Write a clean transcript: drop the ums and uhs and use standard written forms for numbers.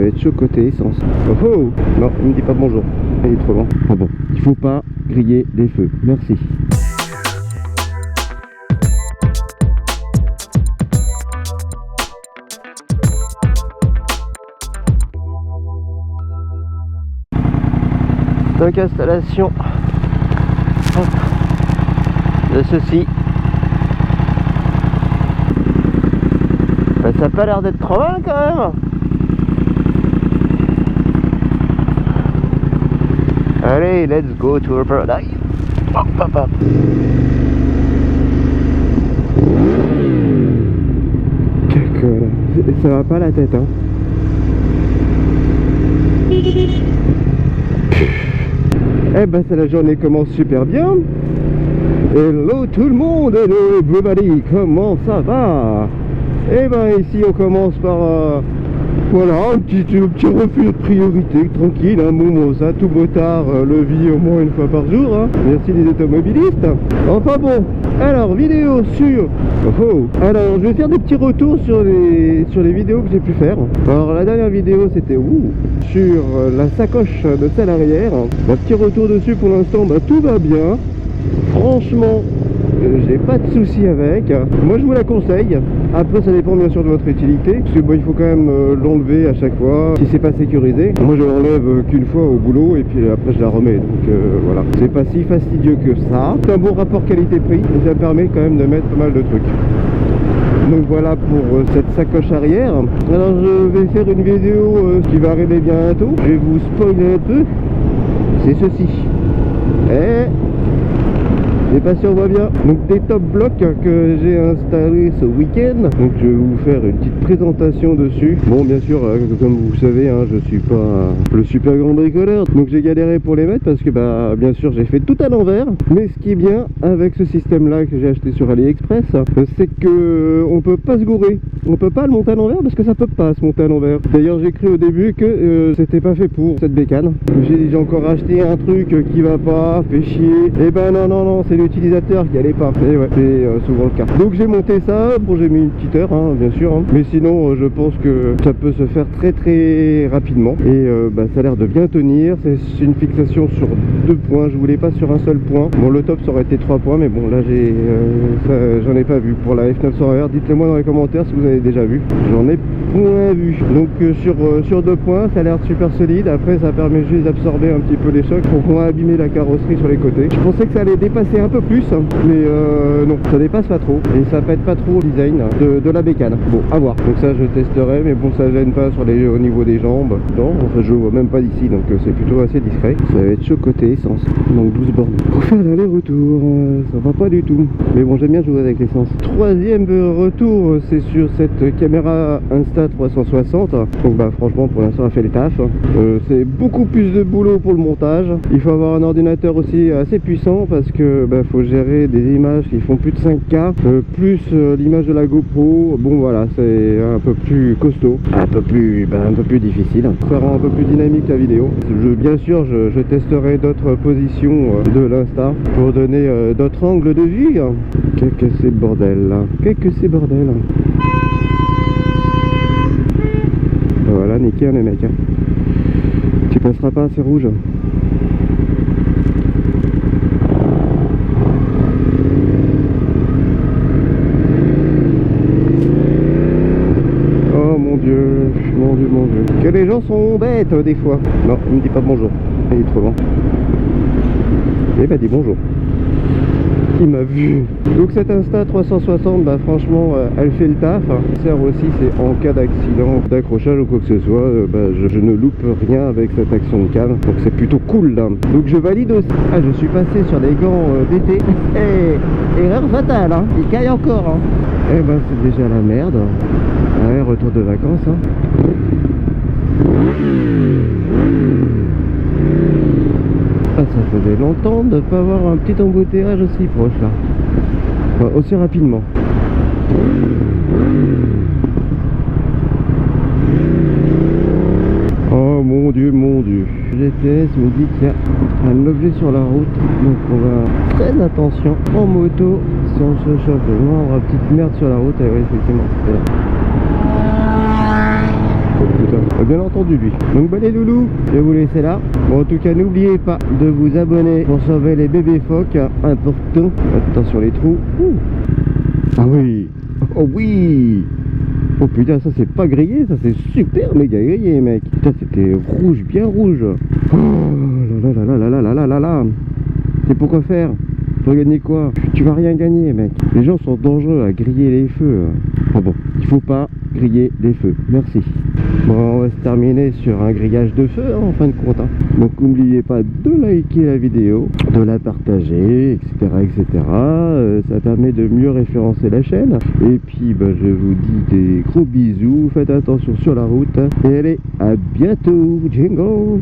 va être chaud côté essence. Oh oh. Non, il me dit pas bonjour. Il est trop loin. Ah bon, il faut pas griller les feux. Merci. Donc installation de ceci. Ben, ça n'a pas l'air d'être trop mal quand même. Allez, let's go to our paradise. Hop, hop, hop. Ça va pas la tête, hein. Eh ben, la journée commence super bien. Hello tout le monde, hello everybody, comment ça va? Eh ben, ici on commence par voilà, un petit refus de priorité, tranquille, hein, bon, ça, tout motard le vit au moins une fois par jour, hein. Merci les automobilistes. Enfin bon, alors vidéo sur... Oh, alors je vais faire des petits retours sur les vidéos que j'ai pu faire. Alors la dernière vidéo c'était sur la sacoche de selle arrière. Un petit retour dessus pour l'instant, bah, tout va bien. Franchement, j'ai pas de soucis avec. Moi je vous la conseille. Après ça dépend bien sûr de votre utilité, parce que bon, il faut quand même l'enlever à chaque fois si c'est pas sécurisé. Moi je l'enlève qu'une fois au boulot et puis après je la remets, donc voilà, c'est pas si fastidieux que ça. C'est un bon rapport qualité-prix et ça permet quand même de mettre pas mal de trucs. Donc voilà pour cette sacoche arrière. Alors je vais faire une vidéo qui va arriver bientôt. Je vais vous spoiler un peu. C'est ceci. Je sais pas si on voit bien. Donc des top blocs que j'ai installés ce week-end. Donc je vais vous faire une petite présentation dessus. Bon, bien sûr, comme vous savez, hein, je suis pas le super grand bricoleur. Donc j'ai galéré pour les mettre parce que bah bien sûr j'ai fait tout à l'envers. Mais ce qui est bien avec ce système là que j'ai acheté sur AliExpress, c'est que on peut pas se gourer. On peut pas le monter à l'envers parce que ça peut pas se monter à l'envers. D'ailleurs j'ai cru au début que c'était pas fait pour cette bécane. J'ai encore acheté un truc qui va pas, fait chier. Et ben non, c'est l'utilisateur qui allait pas. Et ouais, c'est souvent le cas. Donc j'ai monté ça, bon j'ai mis une petite heure hein, bien sûr, hein. Mais sinon je pense que ça peut se faire très rapidement. Et bah, ça a l'air de bien tenir. C'est une fixation sur 2 points, je voulais pas sur un seul point. Bon, le top ça aurait été 3 points, mais bon là j'en ai pas vu. Pour la F900R, dites-le moi dans les commentaires si vous avez déjà vu. J'en ai point vu. Donc sur 2 points ça a l'air super solide. Après ça permet juste d'absorber un petit peu les chocs pour moins abîmer la carrosserie sur les côtés. Je pensais que ça allait dépasser un peu plus, mais non, ça dépasse pas trop et ça pète pas trop le design de la bécane. Bon, à voir. Donc ça je testerai, mais bon, ça gêne pas au niveau des jambes. Non, enfin je vois même pas d'ici, donc c'est plutôt assez discret. Ça va être chaud côté essence, donc 12 bornes pour faire l'aller-retour, ça va pas du tout. Mais bon, j'aime bien jouer avec l'essence. Troisième retour, c'est sur cette caméra Insta360. Donc bah franchement pour l'instant elle fait les tafs. C'est beaucoup plus de boulot pour le montage. Il faut avoir un ordinateur aussi assez puissant parce que bah, faut gérer des images qui font plus de 5K, plus l'image de la GoPro. Bon voilà, c'est un peu plus costaud, un peu plus difficile. Ça rend un peu plus dynamique la vidéo. Bien sûr je testerai d'autres positions de l'Insta pour donner d'autres angles de vue. Qu'est-ce que c'est bordel là? Qu'est-ce que c'est bordel? Voilà, nickel les mecs, hein. Tu passeras pas, c'est rouge. Oh mon dieu, mon dieu, mon dieu. Que les gens sont bêtes des fois. Non, il me dit pas bonjour, il est trop loin. Eh ben dis bonjour. Il m'a vu. Donc cette Insta360, bah franchement elle fait le taf. Sert aussi, c'est en cas d'accident, d'accrochage ou quoi que ce soit, bah, je ne loupe rien avec cette action de cam, donc c'est plutôt cool là. Donc je valide aussi. Ah, je suis passé sur les gants d'été. Erreur fatale, hein. Il caille encore, hein. Eh ben c'est déjà la merde. Ouais, retour de vacances, hein. Ah, ça faisait longtemps de ne pas avoir un petit embouteillage aussi proche là, enfin, aussi rapidement. Oh mon dieu, mon dieu. Le GPS me dit qu'il y a un objet sur la route, donc on va faire très attention en moto. Si on se chope, on aura une petite merde sur la route. Et oui, effectivement, c'est là. Oh putain. bien entendu lui. Donc bah les loulous, je vais vous laisser là. Bon, en tout cas, n'oubliez pas de vous abonner pour sauver les bébés phoques. Important. Attention les trous. Ouh. Ah oui. Oh oui. Oh putain, ça c'est pas grillé, ça c'est super méga grillé, mec. Putain, c'était rouge, bien rouge. Oh là là là là là là là là là. C'est pourquoi faire? Tu vas gagner quoi? Tu vas rien gagner, mec. Les gens sont dangereux à griller les feux. Oh bon, il faut pas griller les feux. Merci. Bon, on va se terminer sur un grillage de feu, hein, en fin de compte. Hein. Donc n'oubliez pas de liker la vidéo, de la partager, etc. etc. Ça permet de mieux référencer la chaîne. Et puis, bah, je vous dis des gros bisous. Faites attention sur la route. Et allez, à bientôt. Jingle!